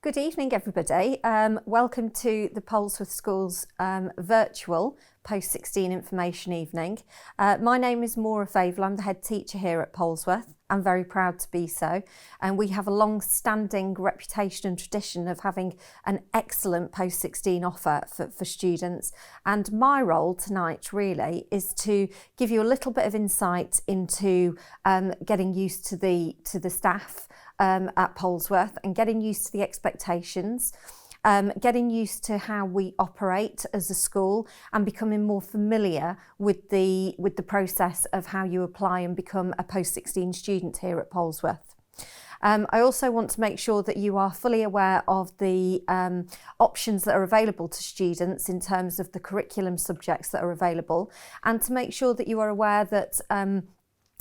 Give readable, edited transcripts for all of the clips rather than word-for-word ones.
Good evening, everybody. Welcome to the Polesworth School's virtual post-16 information evening. My name is Favell. I'm the head teacher here at Polesworth. I'm very proud to be so. And we have a long-standing reputation and tradition of having an excellent post-16 offer for students. And my role tonight really is to give you a little bit of insight into getting used to the staff at Polesworth and getting used to the expectations, getting used to how we operate as a school and becoming more familiar with the process of how you apply and become a post-16 student here at Polesworth. I also want to make sure that you are fully aware of the options that are available to students in terms of the curriculum subjects that are available, and to make sure that you are aware that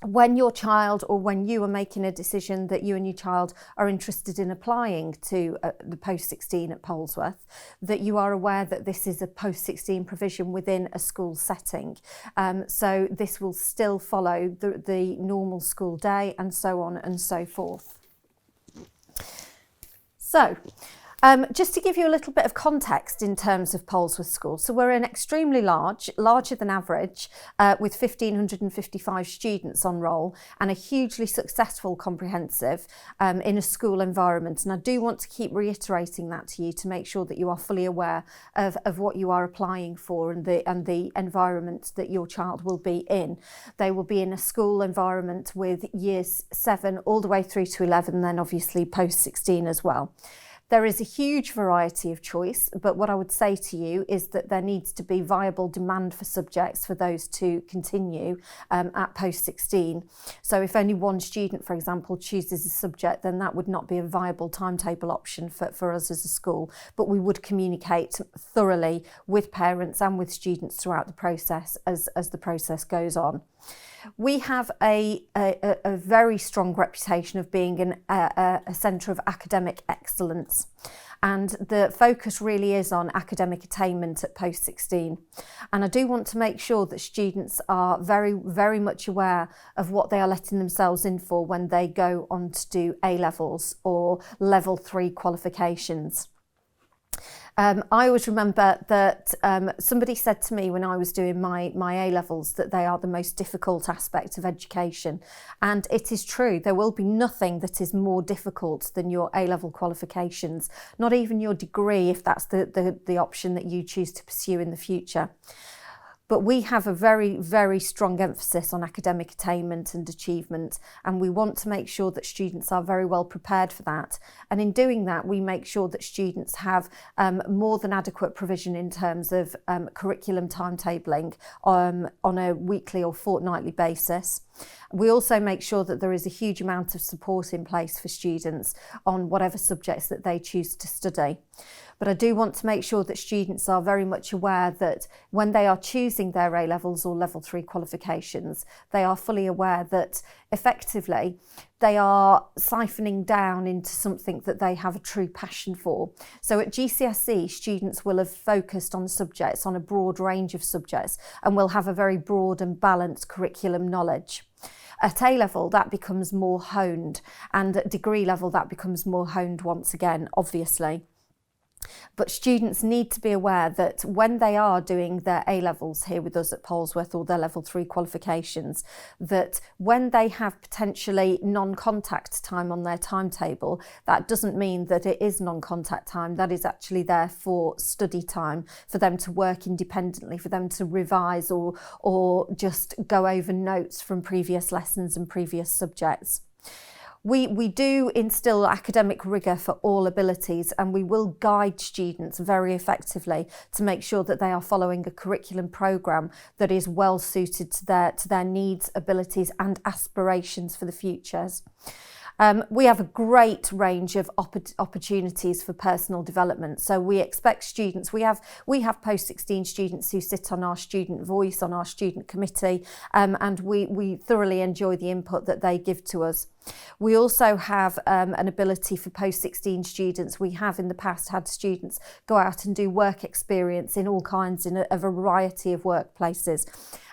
when your child or when you are making a decision that you and your child are interested in applying to the post-16 at Polesworth, that you are aware that this is a post-16 provision within a school setting. So this will still follow the normal school day and so on and so forth. So, just to give you a little bit of context in terms of Polesworth School. So we're an extremely larger than average, with 1,555 students on roll and a hugely successful comprehensive in a school environment. And I do want to keep reiterating that to you to make sure that you are fully aware of what you are applying for and the environment that your child will be in. They will be in a school environment with years 7 all the way through to 11, then obviously post-16 as well. There is a huge variety of choice, but what I would say to you is that there needs to be viable demand for subjects for those to continue at post-16. So if only one student, for example, chooses a subject, then that would not be a viable timetable option for us as a school. But we would communicate thoroughly with parents and with students throughout the process as the process goes on. We have a very strong reputation of being a centre of academic excellence, and the focus really is on academic attainment at post-16. And I do want to make sure that students are very, very much aware of what they are letting themselves in for when they go on to do A-levels or level 3 qualifications. I always remember that somebody said to me when I was doing my A-levels that they are the most difficult aspect of education. And it is true. There will be nothing that is more difficult than your A-level qualifications, not even your degree if that's the option that you choose to pursue in the future. But we have a very, very strong emphasis on academic attainment and achievement, and we want to make sure that students are very well prepared for that. And in doing that, we make sure that students have more than adequate provision in terms of curriculum timetabling on a weekly or fortnightly basis. We also make sure that there is a huge amount of support in place for students on whatever subjects that they choose to study. But I do want to make sure that students are very much aware that when they are choosing their A-levels or level 3 qualifications, they are fully aware that effectively they are siphoning down into something that they have a true passion for. So at GCSE, students will have focused on subjects, on a broad range of subjects, and will have a very broad and balanced curriculum knowledge. At A-level, that becomes more honed, and at degree level, that becomes more honed once again, obviously. But students need to be aware that when they are doing their A-levels here with us at Polesworth or their level 3 qualifications, that when they have potentially non-contact time on their timetable, that doesn't mean that it is non-contact time. That is actually there for study time, for them to work independently, for them to revise or just go over notes from previous lessons and previous subjects. We do instill academic rigour for all abilities, and we will guide students very effectively to make sure that they are following a curriculum programme that is well suited to their needs, abilities and aspirations for the futures. We have a great range of opportunities for personal development. So we expect students, we have post-16 students who sit on our student voice, on our student committee, and we thoroughly enjoy the input that they give to us. We also have an ability for post-16 students. We have in the past had students go out and do work experience in all kinds, in a variety of workplaces.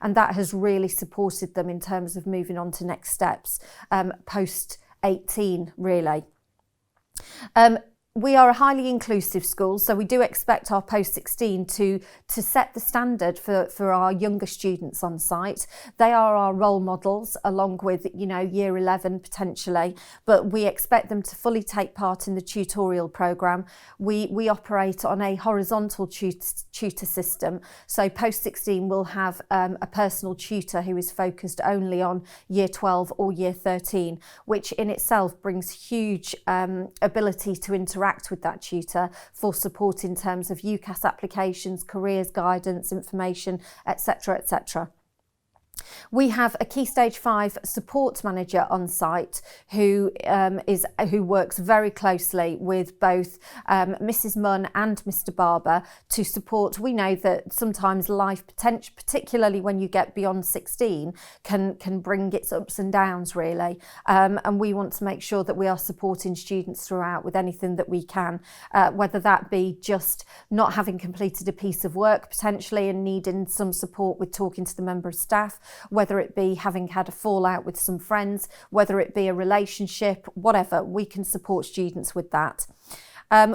And that has really supported them in terms of moving on to next steps post-18, really. We are a highly inclusive school, so we do expect our post-16 to set the standard for our younger students on site. They are our role models, along with, you know, year 11 potentially, but we expect them to fully take part in the tutorial programme. We operate on a horizontal tutor system, so post-16 will have a personal tutor who is focused only on year 12 or year 13, which in itself brings huge ability to interact with that tutor for support in terms of UCAS applications, careers guidance, information, etc., etc. We have a Key Stage 5 support manager on site who works very closely with both Mrs Munn and Mr Barber to support. We know that sometimes life, particularly when you get beyond 16, can bring its ups and downs really, and we want to make sure that we are supporting students throughout with anything that we can, whether that be just not having completed a piece of work potentially and needing some support with talking to the member of staff, whether it be having had a fallout with some friends, whether it be a relationship, whatever, we can support students with that.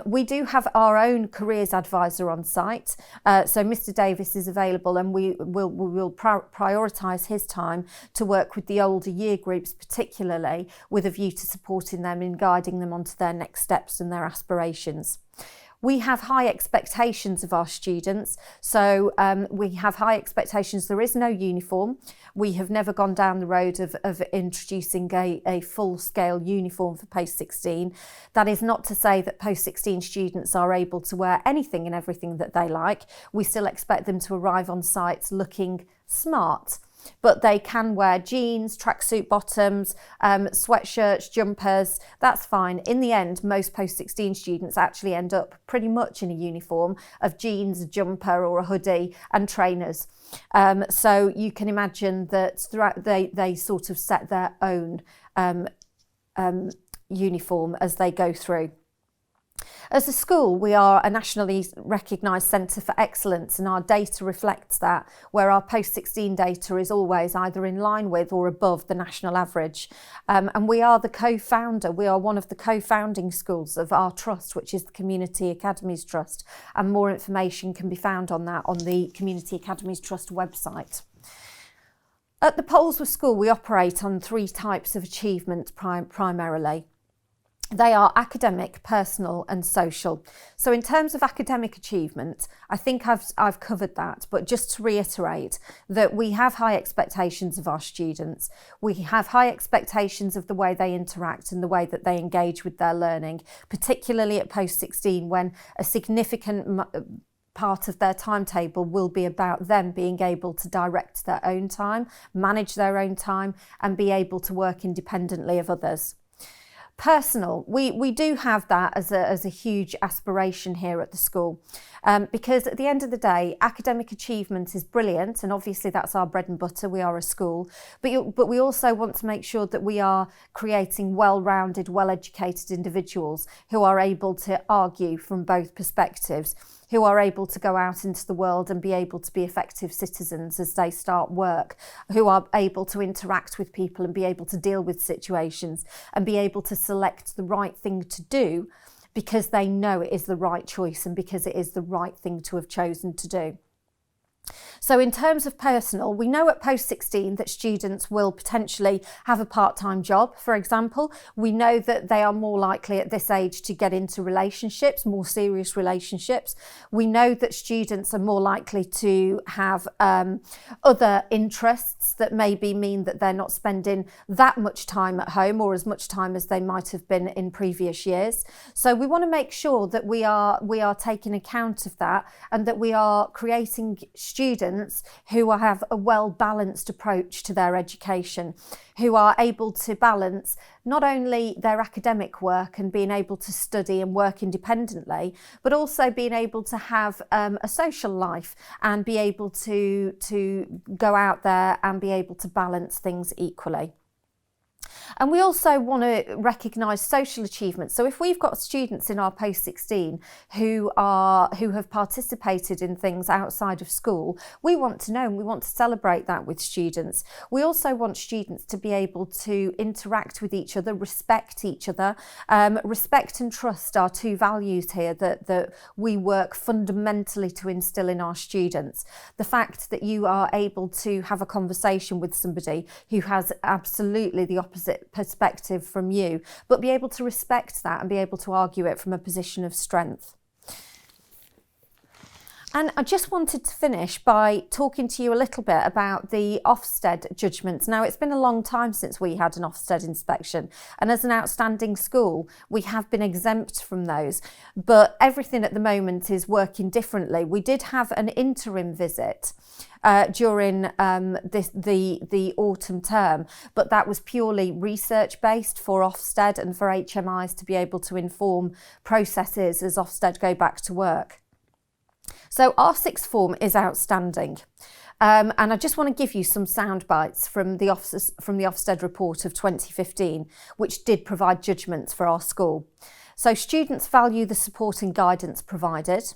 We do have our own careers advisor on site, so Mr Davis is available, and we will prioritise his time to work with the older year groups particularly, with a view to supporting them in guiding them onto their next steps and their aspirations. We have high expectations of our students, so we have high expectations. There is no uniform. We have never gone down the road of introducing a full-scale uniform for post-16. That is not to say that post-16 students are able to wear anything and everything that they like. We still expect them to arrive on site looking smart, but they can wear jeans, tracksuit bottoms, sweatshirts, jumpers. That's fine. In the end, most post-16 students actually end up pretty much in a uniform of jeans, a jumper or a hoodie and trainers. So you can imagine that throughout they sort of set their own uniform as they go through. As a school, we are a nationally recognised centre for excellence, and our data reflects that, where our post-16 data is always either in line with or above the national average. And we are one of the co-founding schools of our trust, which is the Community Academies Trust, and more information can be found on that on the Community Academies Trust website. At the Polesworth School, we operate on 3 types of achievement primarily. They are academic, personal and social. So in terms of academic achievement, I think I've covered that, but just to reiterate that we have high expectations of our students. We have high expectations of the way they interact and the way that they engage with their learning, particularly at post-16, when a significant part of their timetable will be about them being able to direct their own time, manage their own time and be able to work independently of others. Personal, we do have that as a huge aspiration here at the school, because at the end of the day, academic achievement is brilliant, and obviously that's our bread and butter. We are a school, but we also want to make sure that we are creating well-rounded, well-educated individuals who are able to argue from both perspectives, who are able to go out into the world and be able to be effective citizens as they start work, who are able to interact with people and be able to deal with situations and be able to select the right thing to do because they know it is the right choice and because it is the right thing to have chosen to do. So in terms of personal, we know at post-16 that students will potentially have a part-time job, for example. We know that they are more likely at this age to get into relationships, more serious relationships. We know that students are more likely to have other interests that maybe mean that they're not spending that much time at home or as much time as they might have been in previous years. So we want to make sure that we are taking account of that and that we are creating students who have a well-balanced approach to their education, who are able to balance not only their academic work and being able to study and work independently, but also being able to have a social life and be able to go out there and be able to balance things equally. And we also want to recognise social achievements. So if we've got students in our post-16 who have participated in things outside of school, we want to know and we want to celebrate that with students. We also want students to be able to interact with each other, respect each other. Respect and trust are two values here that we work fundamentally to instill in our students. The fact that you are able to have a conversation with somebody who has absolutely the opposite perspective from you, but be able to respect that and be able to argue it from a position of strength. And I just wanted to finish by talking to you a little bit about the Ofsted judgments. Now, it's been a long time since we had an Ofsted inspection, and as an outstanding school, we have been exempt from those, but everything at the moment is working differently. We did have an interim visit during the autumn term, but that was purely research based for Ofsted and for HMIs to be able to inform processes as Ofsted go back to work. So our sixth form is outstanding. And I just want to give you some sound bites from the Ofsted report of 2015, which did provide judgments for our school. So students value the support and guidance provided.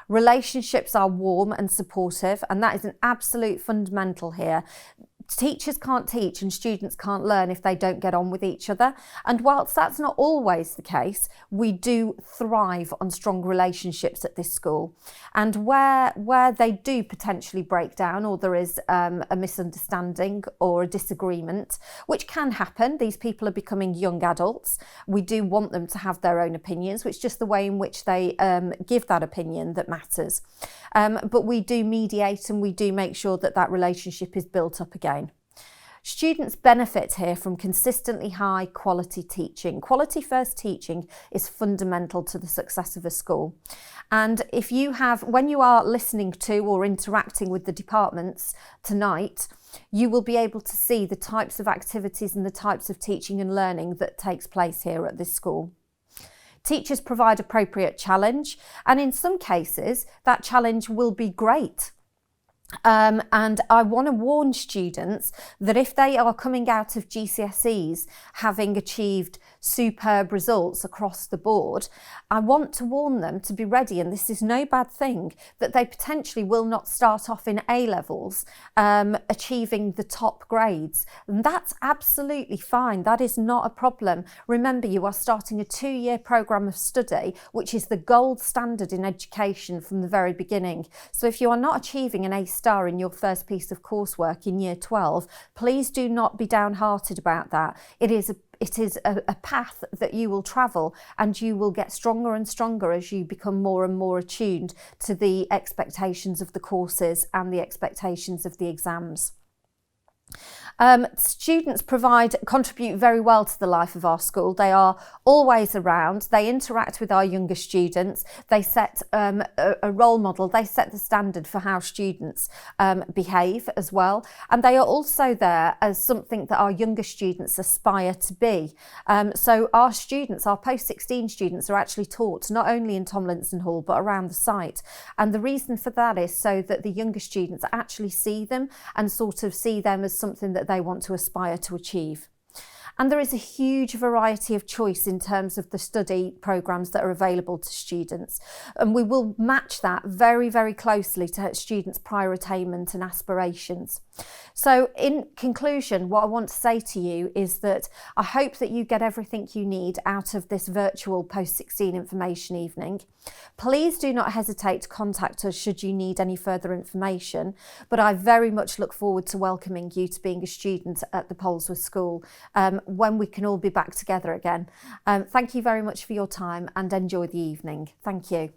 Relationships are warm and supportive, and that is an absolute fundamental here. Teachers can't teach and students can't learn if they don't get on with each other. And whilst that's not always the case, we do thrive on strong relationships at this school. And where they do potentially break down, or there is a misunderstanding or a disagreement, which can happen, these people are becoming young adults. We do want them to have their own opinions, which is just the way in which they give that opinion that matters. But we do mediate and we do make sure that that relationship is built up again. Students benefit here from consistently high quality teaching. Quality first teaching is fundamental to the success of a school. And when you are listening to or interacting with the departments tonight, you will be able to see the types of activities and the types of teaching and learning that takes place here at this school. Teachers provide appropriate challenge, and in some cases, that challenge will be great. And I want to warn students that if they are coming out of GCSEs having achieved superb results across the board, I want to warn them to be ready, and this is no bad thing, that they potentially will not start off in A-levels achieving the top grades. And that's absolutely fine. That is not a problem. Remember, you are starting a 2-year programme of study, which is the gold standard in education from the very beginning. So if you are not achieving an A-star in your first piece of coursework in year 12, please do not be downhearted about that. It is a path that you will travel, and you will get stronger and stronger as you become more and more attuned to the expectations of the courses and the expectations of the exams. Students contribute very well to the life of our school. They are always around, they interact with our younger students, they set a role model, they set the standard for how students behave as well, and they are also there as something that our younger students aspire to be. So our students, our post-16 students, are actually taught not only in Tomlinson Hall but around the site, and the reason for that is so that the younger students actually see them and sort of see them as something that they want to aspire to achieve. And there is a huge variety of choice in terms of the study programmes that are available to students. And we will match that very, very closely to students' prior attainment and aspirations. So in conclusion, what I want to say to you is that I hope that you get everything you need out of this virtual post-16 information evening. Please do not hesitate to contact us should you need any further information, but I very much look forward to welcoming you to being a student at the Polesworth School when we can all be back together again. Thank you very much for your time and enjoy the evening. Thank you.